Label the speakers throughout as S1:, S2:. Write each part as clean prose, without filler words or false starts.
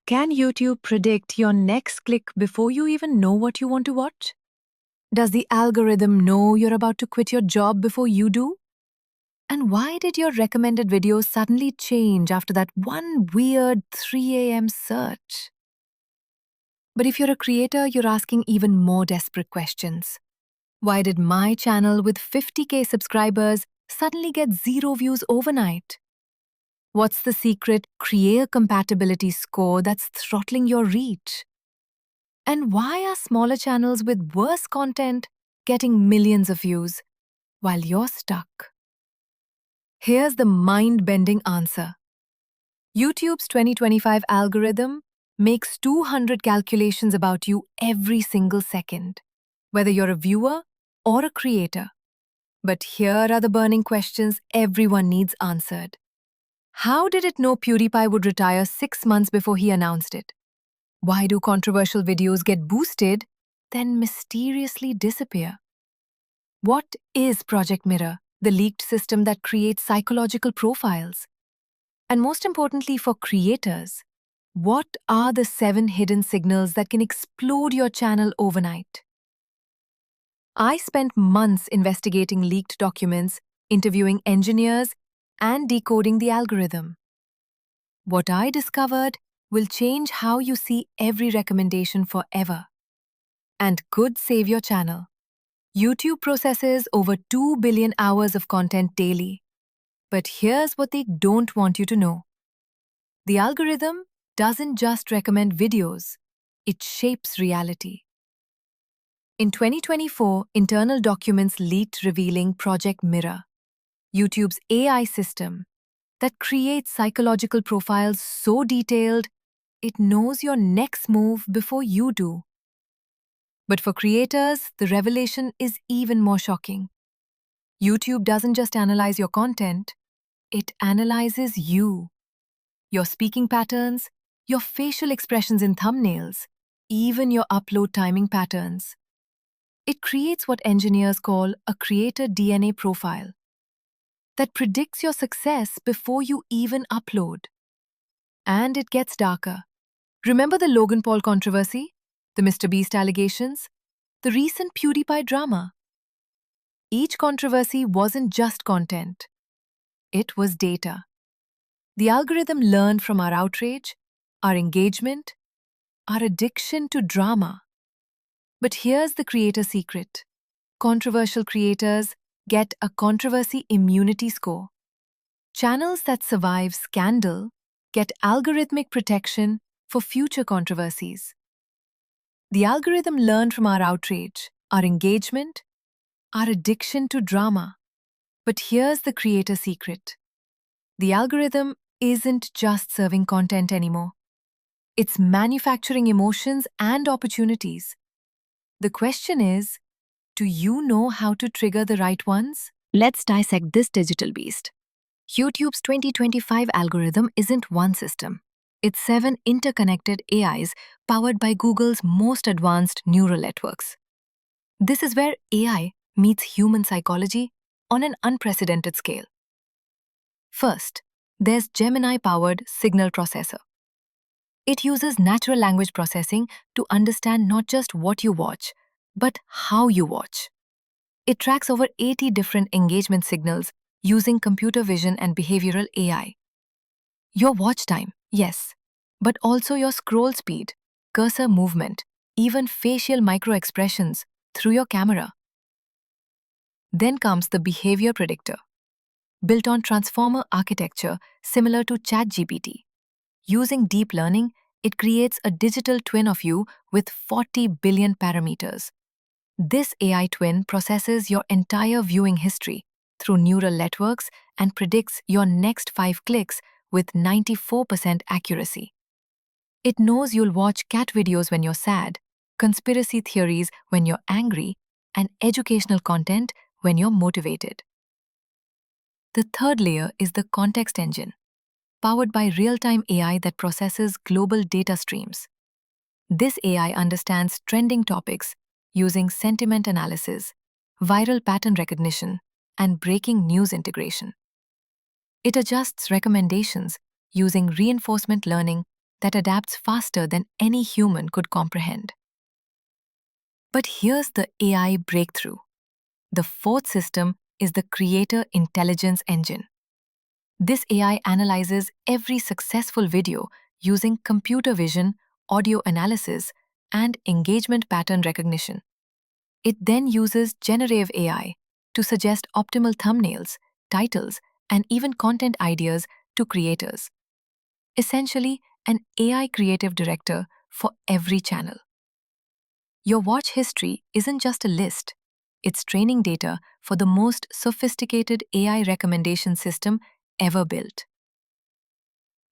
S1: Can YouTube predict your next click before you even know what you want to watch? Does the algorithm know you're about to quit your job before you do? And why did your recommended videos suddenly change after that one weird 3 a.m. search? But if you're a creator, you're asking even more desperate questions. Why did my channel with 50K subscribers suddenly get 0 views overnight? What's the secret Creator Compatibility Score that's throttling your reach? And why are smaller channels with worse content getting millions of views while you're stuck? Here's the mind-bending answer. YouTube's 2025 algorithm makes 200 calculations about you every single second, whether you're a viewer or a creator. But here are the burning questions everyone needs answered. How did it know PewDiePie would retire 6 months before he announced it? Why do controversial videos get boosted, then mysteriously disappear? What is Project Mirror, the leaked system that creates psychological profiles? And most importantly for creators, what are the 7 hidden signals that can explode your channel overnight? I spent months investigating leaked documents, interviewing engineers, and decoding the algorithm. What I discovered will change how you see every recommendation forever and could save your channel. YouTube processes over 2 billion hours of content daily. But here's what they don't want you to know. The algorithm doesn't just recommend videos, it shapes reality. In 2024, internal documents leaked revealing Project Mirror, YouTube's AI system that creates psychological profiles so detailed it knows your next move before you do. But for creators, the revelation is even more shocking. YouTube doesn't just analyze your content, it analyzes you. Your speaking patterns, your facial expressions in thumbnails, even your upload timing patterns. It creates what engineers call a creator DNA profile that predicts your success before you even upload. And it gets darker. Remember the Logan controversy? The MrBeast allegations? The recent PewDiePie drama? Each controversy wasn't just content. It was data. The algorithm learned from our outrage, our engagement, our addiction to drama. But here's the creator secret. Controversial creators get a controversy immunity score. Channels that survive scandal get algorithmic protection for future controversies. The algorithm learned from our outrage, our engagement, our addiction to drama. But here's the creator secret. The algorithm isn't just serving content anymore. It's manufacturing emotions and opportunities. The question is, do you know how to trigger the right ones? Let's dissect this digital beast. YouTube's 2025 algorithm isn't one system. It's 7 interconnected AIs powered by Google's most advanced neural networks. This is where AI meets human psychology on an unprecedented scale. First, there's Gemini-powered signal processor. It uses natural language processing to understand not just what you watch, but how you watch. It tracks over 80 different engagement signals using computer vision and behavioral AI. Your watch time, yes, but also your scroll speed, cursor movement, even facial micro-expressions through your camera. Then comes the behavior predictor, built on transformer architecture similar to ChatGPT. Using deep learning, it creates a digital twin of you with 40 billion parameters. This AI twin processes your entire viewing history through neural networks and predicts your next 5 clicks with 94% accuracy. It knows you'll watch cat videos when you're sad, conspiracy theories when you're angry, and educational content when you're motivated. The third layer is the context engine, powered by real-time AI that processes global data streams. This AI understands trending topics using sentiment analysis, viral pattern recognition, and breaking news integration. It adjusts recommendations using reinforcement learning that adapts faster than any human could comprehend. But here's the AI breakthrough. The fourth system is the Creator Intelligence Engine. This AI analyzes every successful video using computer vision, audio analysis, and engagement pattern recognition. It then uses generative AI to suggest optimal thumbnails, titles, and even content ideas to creators. Essentially, an AI creative director for every channel. Your watch history isn't just a list, it's training data for the most sophisticated AI recommendation system ever built.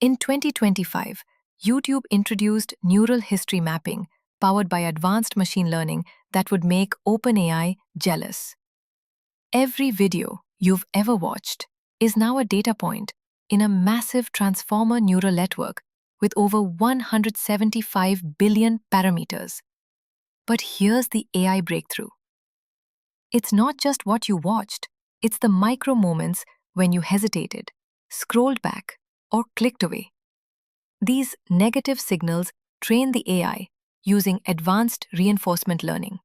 S1: In 2025, YouTube introduced neural history mapping powered by advanced machine learning that would make OpenAI jealous. Every video you've ever watched is now a data point in a massive transformer neural network with over 175 billion parameters. But here's the AI breakthrough. It's not just what you watched, it's the micro moments when you hesitated, scrolled back, or clicked away. These negative signals train the AI using advanced reinforcement learning.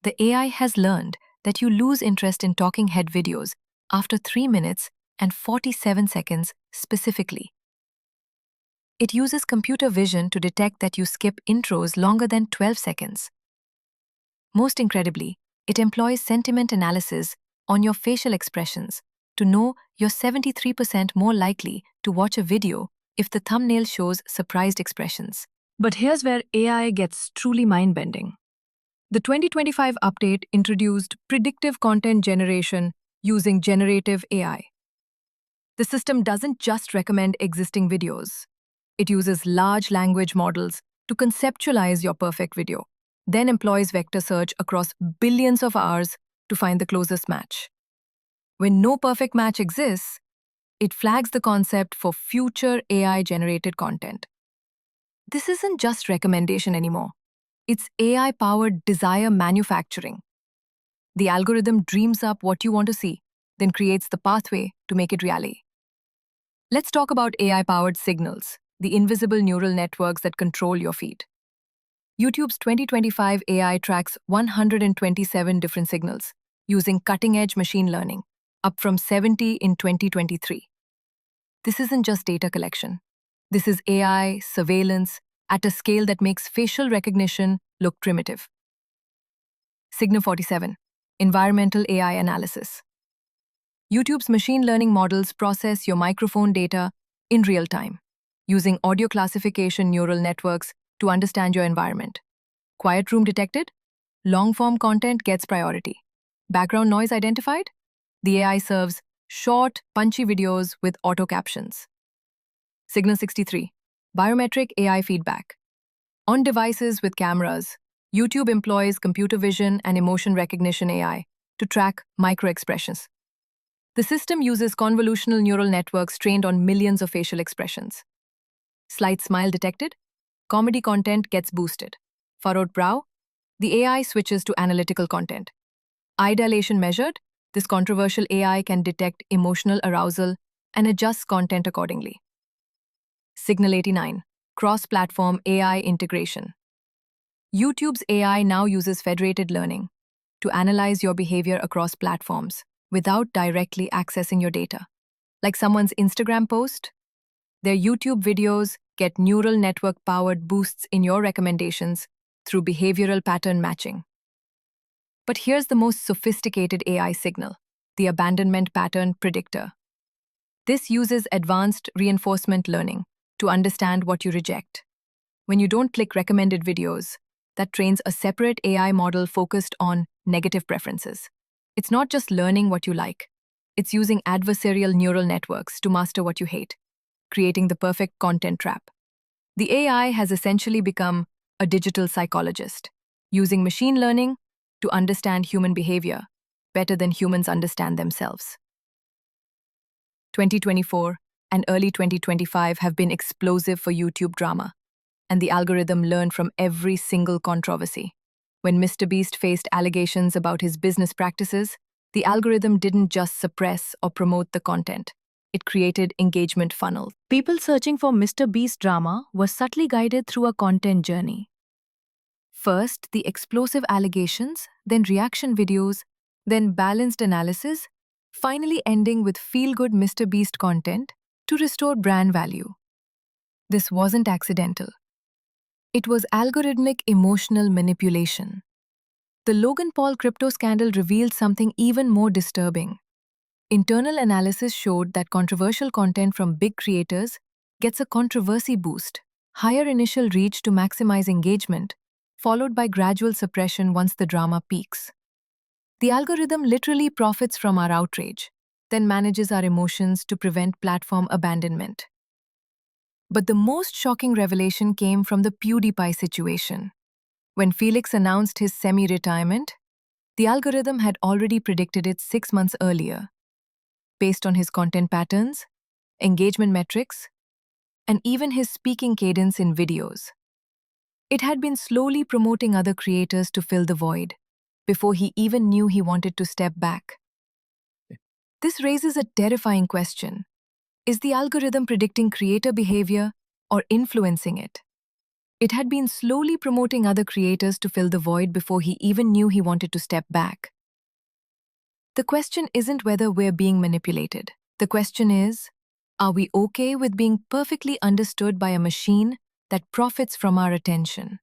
S1: The AI has learned that you lose interest in talking head videos after 3 minutes and 47 seconds specifically. It uses computer vision to detect that you skip intros longer than 12 seconds. Most incredibly, it employs sentiment analysis on your facial expressions to know you're 73% more likely to watch a video if the thumbnail shows surprised expressions. But here's where AI gets truly mind-bending. The 2025 update introduced predictive content generation using generative AI. The system doesn't just recommend existing videos. It uses large language models to conceptualize your perfect video, then employs vector search across billions of hours to find the closest match. When no perfect match exists, it flags the concept for future AI-generated content. This isn't just recommendation anymore. It's AI-powered desire manufacturing. The algorithm dreams up what you want to see, then creates the pathway to make it reality. Let's talk about AI-powered signals, the invisible neural networks that control your feed. YouTube's 2025 AI tracks 127 different signals using cutting-edge machine learning, up from 70 in 2023. This isn't just data collection. This is AI surveillance at a scale that makes facial recognition look primitive. Signal 47, environmental AI analysis. YouTube's machine learning models process your microphone data in real time, using audio classification neural networks to understand your environment. Quiet room detected? Long-form content gets priority. Background noise identified? The AI serves short, punchy videos with auto captions. Signal 63, biometric AI feedback. On devices with cameras, YouTube employs computer vision and emotion recognition AI to track micro-expressions. The system uses convolutional neural networks trained on millions of facial expressions. Slight smile detected? Comedy content gets boosted. Furrowed brow? The AI switches to analytical content. Eye dilation measured? This controversial AI can detect emotional arousal and adjusts content accordingly. Signal 89, cross-platform AI integration. YouTube's AI now uses federated learning to analyze your behavior across platforms without directly accessing your data. Like someone's Instagram post, their YouTube videos get neural network-powered boosts in your recommendations through behavioral pattern matching. But here's the most sophisticated AI signal, the abandonment pattern predictor. This uses advanced reinforcement learning to understand what you reject. When you don't click recommended videos, that trains a separate AI model focused on negative preferences. It's not just learning what you like. It's using adversarial neural networks to master what you hate, creating the perfect content trap. The AI has essentially become a digital psychologist, using machine learning to understand human behavior better than humans understand themselves. 2024 and early 2025 have been explosive for YouTube drama, and the algorithm learned from every single controversy. When MrBeast faced allegations about his business practices, the algorithm didn't just suppress or promote the content. It created engagement funnels. People searching for MrBeast drama were subtly guided through a content journey. First, the explosive allegations, then reaction videos, then balanced analysis, finally ending with feel-good MrBeast content to restore brand value. This wasn't accidental. It was algorithmic emotional manipulation. The Logan Paul crypto scandal revealed something even more disturbing. Internal analysis showed that controversial content from big creators gets a controversy boost, higher initial reach to maximize engagement, followed by gradual suppression once the drama peaks. The algorithm literally profits from our outrage, then manages our emotions to prevent platform abandonment. But the most shocking revelation came from the PewDiePie situation. When Felix announced his semi-retirement, the algorithm had already predicted it 6 months earlier, based on his content patterns, engagement metrics, and even his speaking cadence in videos. It had been slowly promoting other creators to fill the void, before he even knew he wanted to step back. This raises a terrifying question. Is the algorithm predicting creator behavior or influencing it? It had been slowly promoting other creators to fill the void before he even knew he wanted to step back. The question isn't whether we're being manipulated. The question is, are we okay with being perfectly understood by a machine that profits from our attention?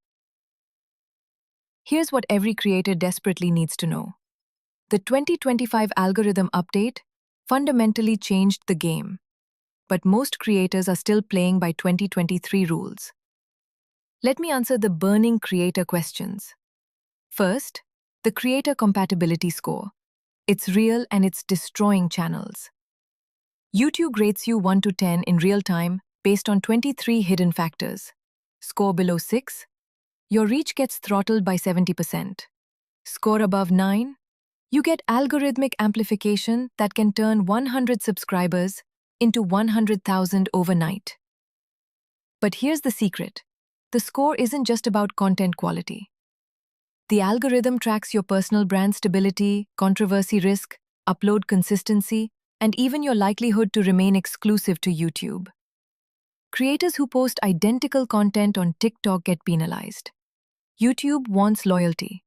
S1: Here's what every creator desperately needs to know. The 2025 algorithm update fundamentally changed the game, but most creators are still playing by 2023 rules. Let me answer the burning creator questions. First, the Creator Compatibility Score. It's real and it's destroying channels. YouTube rates you 1 to 10 in real time based on 23 hidden factors. Score below 6, your reach gets throttled by 70%. Score above 9, you get algorithmic amplification that can turn 100 subscribers into 100,000 overnight. But here's the secret. The score isn't just about content quality. The algorithm tracks your personal brand stability, controversy risk, upload consistency, and even your likelihood to remain exclusive to YouTube. Creators who post identical content on TikTok get penalized. YouTube wants loyalty.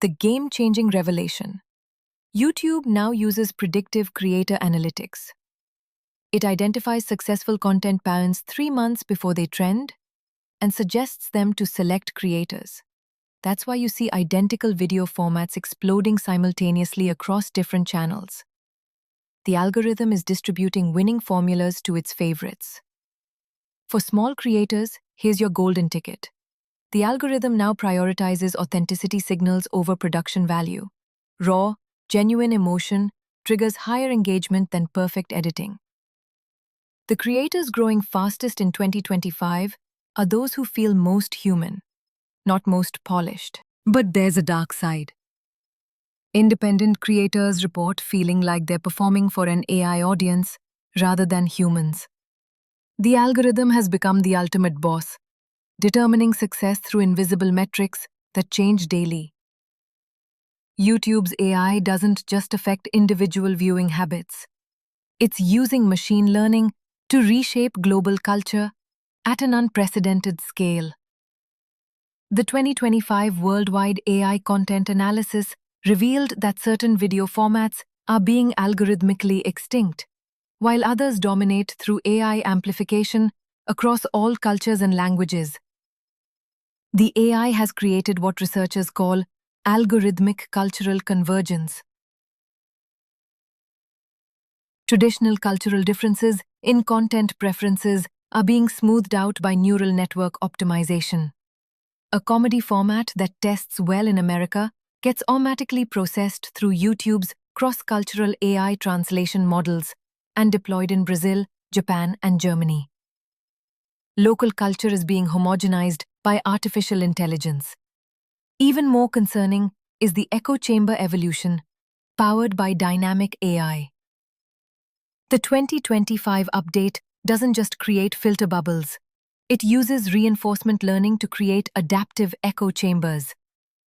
S1: The game-changing revelation. YouTube now uses predictive creator analytics. It identifies successful content patterns 3 months before they trend and suggests them to select creators. That's why you see identical video formats exploding simultaneously across different channels. The algorithm is distributing winning formulas to its favorites. For small creators, here's your golden ticket. The algorithm now prioritizes authenticity signals over production value. Raw, genuine emotion triggers higher engagement than perfect editing. The creators growing fastest in 2025 are those who feel most human, not most polished. But there's a dark side. Independent creators report feeling like they're performing for an AI audience rather than humans. The algorithm has become the ultimate boss, determining success through invisible metrics that change daily. YouTube's AI doesn't just affect individual viewing habits. It's using machine learning to reshape global culture at an unprecedented scale. The 2025 Worldwide AI Content Analysis revealed that certain video formats are being algorithmically extinct, while others dominate through AI amplification across all cultures and languages. The AI has created what researchers call algorithmic cultural convergence. Traditional cultural differences in content preferences are being smoothed out by neural network optimization. A comedy format that tests well in America gets automatically processed through YouTube's cross-cultural AI translation models and deployed in Brazil, Japan, and Germany. Local culture is being homogenized by artificial intelligence. Even more concerning is the echo chamber evolution, powered by dynamic AI. The 2025 update doesn't just create filter bubbles. It uses reinforcement learning to create adaptive echo chambers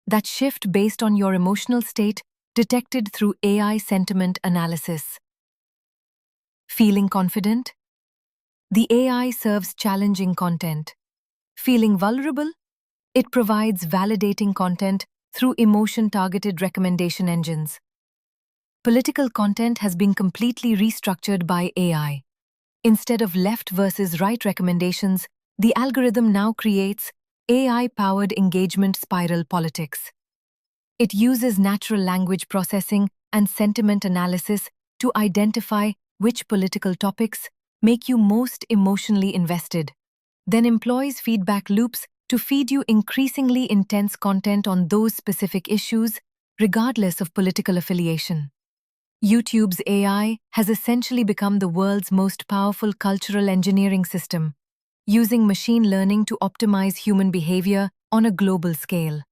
S1: that shift based on your emotional state detected through AI sentiment analysis. Feeling confident? The AI serves challenging content. Feeling vulnerable? It provides validating content through emotion-targeted recommendation engines. Political content has been completely restructured by AI. Instead of left versus right recommendations, the algorithm now creates AI-powered engagement spiral politics. It uses natural language processing and sentiment analysis to identify which political topics make you most emotionally invested, then employs feedback loops to feed you increasingly intense content on those specific issues, regardless of political affiliation. YouTube's AI has essentially become the world's most powerful cultural engineering system, using machine learning to optimize human behavior on a global scale.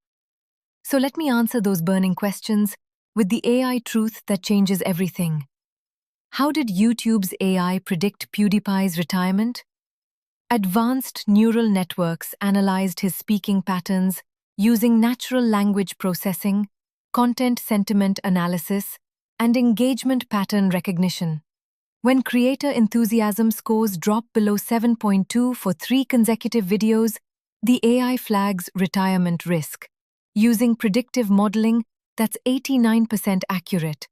S1: So let me answer those burning questions with the AI truth that changes everything. How did YouTube's AI predict PewDiePie's retirement? Advanced neural networks analyzed his speaking patterns using natural language processing, content sentiment analysis, and engagement pattern recognition. When creator enthusiasm scores drop below 7.2 for 3 consecutive videos, the AI flags retirement risk, using predictive modeling that's 89% accurate.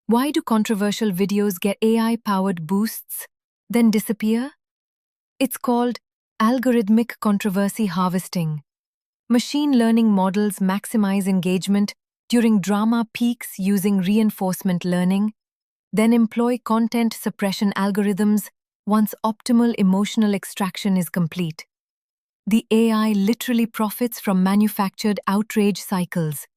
S1: Why do controversial videos get AI-powered boosts, then disappear? It's called algorithmic controversy harvesting. Machine learning models maximize engagement during drama peaks using reinforcement learning, then employ content suppression algorithms once optimal emotional extraction is complete. The AI literally profits from manufactured outrage cycles,